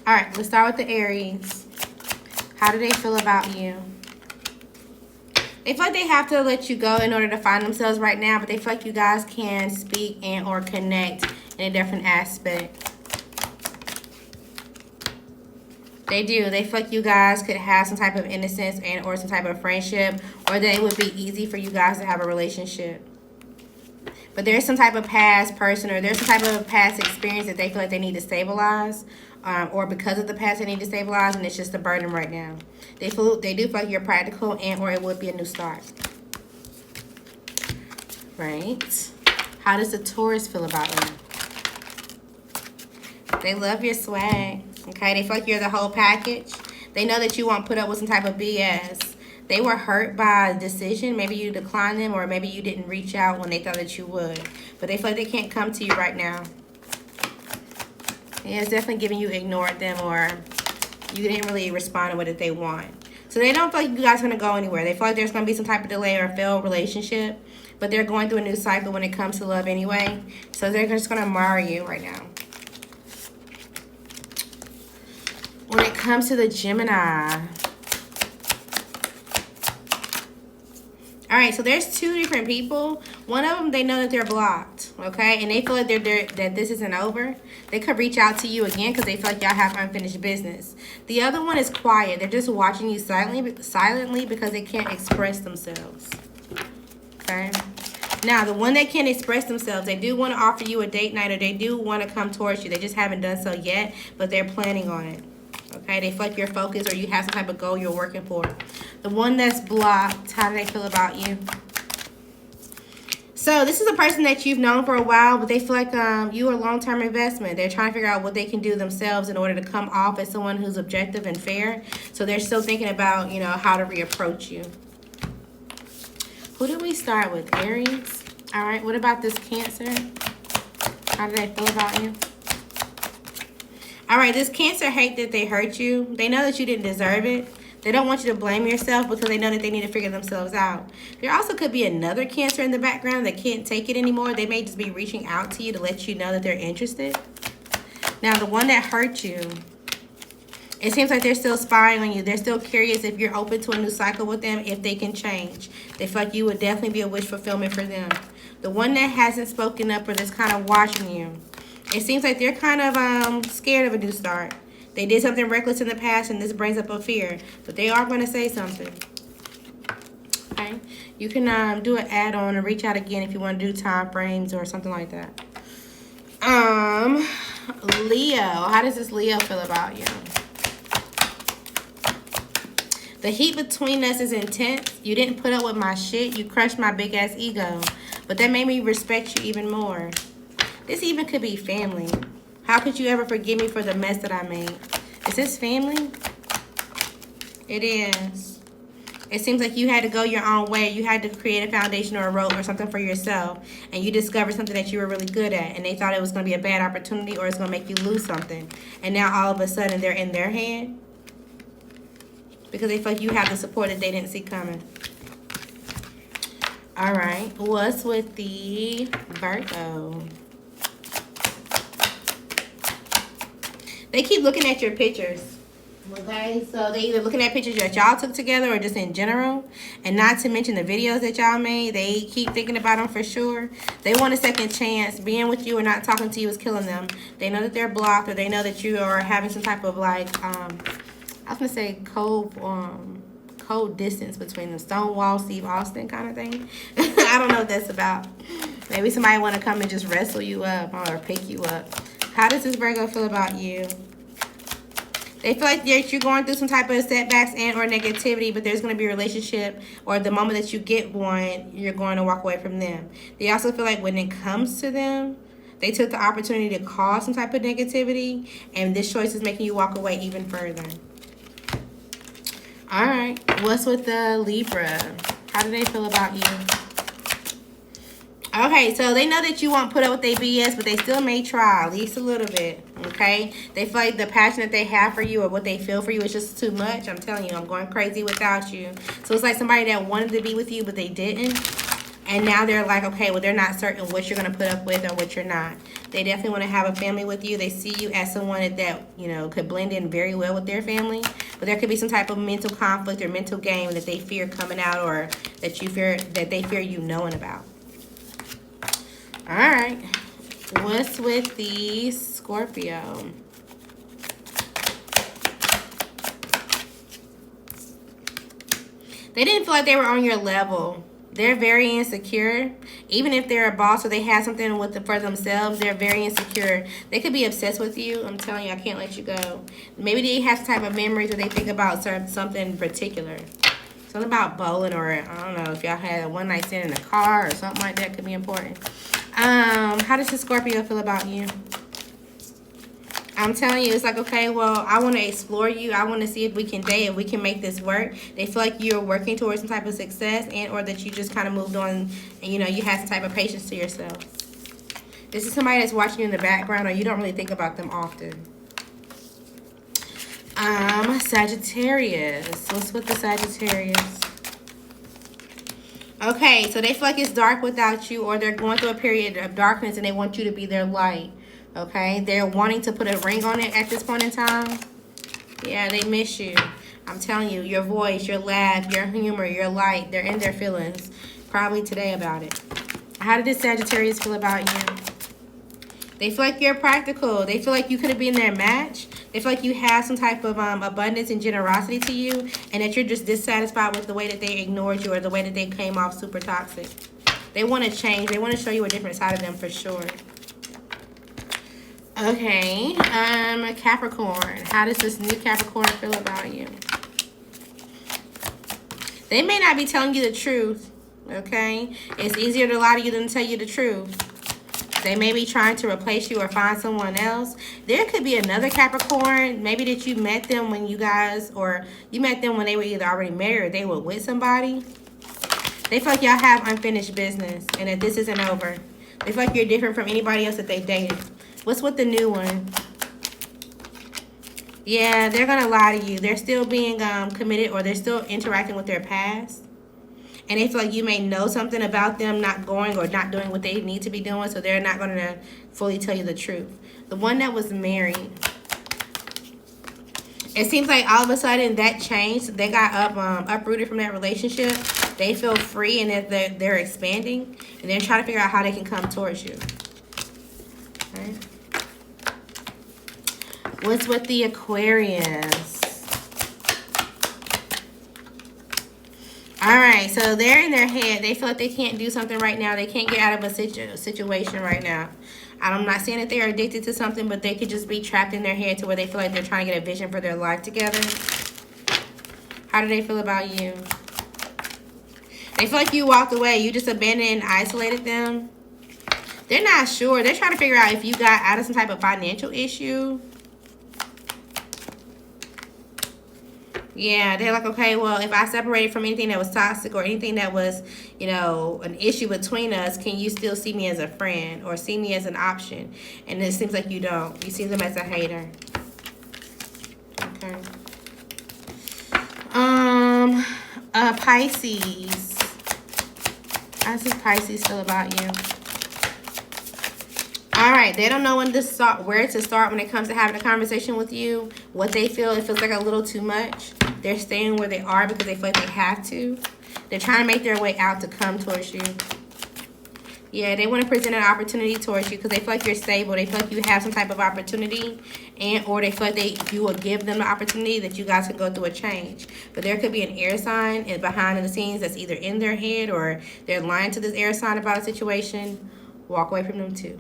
All right, let's start with the Aries. How do they feel about you? They feel like they have to let you go in order to find themselves right now, but they feel like you guys can speak and or connect in a different aspect. They do. They feel like you guys could have some type of innocence and or some type of friendship, or that it would be easy for you guys to have a relationship. But there's some type of past person, or there's some type of past experience that they feel like they need to stabilize, or because of the past they need to stabilize, and it's just a burden right now. They do feel like you're practical, and or it would be a new start. Right? How does the Taurus feel about you? They love your swag. Okay, they feel like you're the whole package. They know that you won't put up with some type of BS. They were hurt by a decision. Maybe you declined them, or maybe you didn't reach out when they thought that you would. But they feel like they can't come to you right now. Yeah, it's definitely giving you ignored them, or you didn't really respond to what they want. So they don't feel like you guys are going to go anywhere. They feel like there's going to be some type of delay or a failed relationship. But they're going through a new cycle when it comes to love anyway. So they're just going to admire you right now. When it comes to the Gemini. All right, so there's two different people. One of them, they know that they're blocked, okay? And they feel like that this isn't over. They could reach out to you again because they feel like y'all have unfinished business. The other one is quiet. They're just watching you silently because they can't express themselves, okay? Now, the one that can't express themselves, they do want to offer you a date night, or they do want to come towards you. They just haven't done so yet, but they're planning on it. Okay, they feel like you're focused, or you have some type of goal you're working for. The one that's blocked, how do they feel about you? So this is a person that you've known for a while, but they feel like you are a long-term investment. They're trying to figure out what they can do themselves in order to come off as someone who's objective and fair. So they're still thinking about, you know, how to reapproach you. Who do we start with? Aries. All right, what about this Cancer? How do they feel about you? All right, this Cancer hate that they hurt you. They know that you didn't deserve it. They don't want you to blame yourself because they know that they need to figure themselves out. There also could be another Cancer in the background that can't take it anymore. They may just be reaching out to you to let you know that they're interested. Now, the one that hurt you, it seems like they're still spying on you. They're still curious if you're open to a new cycle with them, if they can change. They feel like you would definitely be a wish fulfillment for them. The one that hasn't spoken up, or that's kind of watching you, it seems like they're kind of scared of a new start. They did something reckless in the past, and this brings up a fear. But they are going to say something. Okay? You can do an add-on and reach out again if you want to do time frames or something like that. Leo. How does this Leo feel about you? The heat between us is intense. You didn't put up with my shit. You crushed my big-ass ego. But that made me respect you even more. This even could be family. How could you ever forgive me for the mess that I made? Is this family? It is. It seems like you had to go your own way. You had to create a foundation or a rope or something for yourself. And you discovered something that you were really good at. And they thought it was going to be a bad opportunity, or it's going to make you lose something. And now all of a sudden they're in their hand. Because they feel like you have the support that they didn't see coming. All right. What's with the Virgo? They keep looking at your pictures, okay? So they either looking at pictures that y'all took together or just in general. And not to mention the videos that y'all made. They keep thinking about them for sure. They want a second chance. Being with you or not talking to you is killing them. They know that they're blocked, or they know that you are having some type of like, I was going to say cold distance between them. Stonewall, Steve Austin kind of thing. I don't know what that's about. Maybe somebody want to come and just wrestle you up or pick you up. How does this Virgo feel about you? They feel like you're going through some type of setbacks and or negativity, but there's going to be a relationship, or the moment that you get one, you're going to walk away from them. They also feel like when it comes to them, they took the opportunity to cause some type of negativity, and this choice is making you walk away even further. All right. What's with the Libra? How do they feel about you? Okay, so they know that you won't put up with their BS, but they still may try, at least a little bit, okay? They feel like the passion that they have for you or what they feel for you is just too much. I'm telling you, I'm going crazy without you. So it's like somebody that wanted to be with you, but they didn't. And now they're like, okay, well, they're not certain what you're going to put up with or what you're not. They definitely want to have a family with you. They see you as someone that, you know, could blend in very well with their family. But there could be some type of mental conflict or mental game that they fear coming out, or that they fear you knowing about. All right. What's with the Scorpio? They didn't feel like they were on your level. They're very insecure. Even if they're a boss or they have something for themselves, they're very insecure. They could be obsessed with you. I'm telling you, I can't let you go. Maybe they have some type of memories where they think about something particular. Something about bowling, or I don't know, if y'all had a one night stand in a car or something like that could be important. How does the Scorpio feel about you? I'm telling you, it's like, okay, well, I want to explore you. I want to see if we can date, if we can make this work. They feel like you're working towards some type of success, and or that you just kind of moved on and, you know, you have some type of patience to yourself. This is somebody that's watching you in the background, or you don't really think about them often. Sagittarius. What's with the Sagittarius? Okay, so they feel like it's dark without you, or they're going through a period of darkness and they want you to be their light. Okay, they're wanting to put a ring on it at this point in time. Yeah, they miss you. I'm telling you, your voice, your laugh, your humor, your light, they're in their feelings. Probably today about it. How did this Sagittarius feel about you? They feel like you're practical. They feel like you could have been their match. They feel like you have some type of abundance and generosity to you, and that you're just dissatisfied with the way that they ignored you, or the way that they came off super toxic. They want to change. They want to show you a different side of them for sure. Okay, Capricorn. How does this new Capricorn feel about you? They may not be telling you the truth, okay? It's easier to lie to you than to tell you the truth. They may be trying to replace you or find someone else. There could be another Capricorn, maybe that you met them when you guys, or you met them when they were either already married or they were with somebody. They feel like y'all have unfinished business and that this isn't over. They feel like you're different from anybody else that they've dated. What's with the new one? Yeah, they're going to lie to you. They're still being committed, or they're still interacting with their past. And they feel like you may know something about them not going or not doing what they need to be doing, so they're not going to fully tell you the truth. The one that was married, it seems like all of a sudden that changed. They got uprooted from that relationship. They feel free, and that they're expanding, and they're trying to figure out how they can come towards you. Okay. What's with the Aquarius? All right, so they're in their head. They feel like they can't do something right now. They can't get out of a situation right now. I'm not saying that they're addicted to something, but they could just be trapped in their head to where they feel like they're trying to get a vision for their life together. How do they feel about you? They feel like you walked away. You just abandoned and isolated them. They're not sure. They're trying to figure out if you got out of some type of financial issue. Yeah, they're like, okay, well, if I separated from anything that was toxic or anything that was, you know, an issue between us, can you still see me as a friend or see me as an option? And it seems like you don't. You see them as a hater. Okay. Pisces. How does Pisces feel about you? All right, they don't know when to start, where to start when it comes to having a conversation with you. What they feel, it feels like a little too much. They're staying where they are because they feel like they have to. They're trying to make their way out to come towards you. Yeah, they want to present an opportunity towards you because they feel like you're stable. They feel like you have some type of opportunity, and or they feel like you will give them the opportunity that you guys can go through a change. But there could be an air sign behind the scenes that's either in their head or they're lying to this air sign about a situation. Walk away from them too.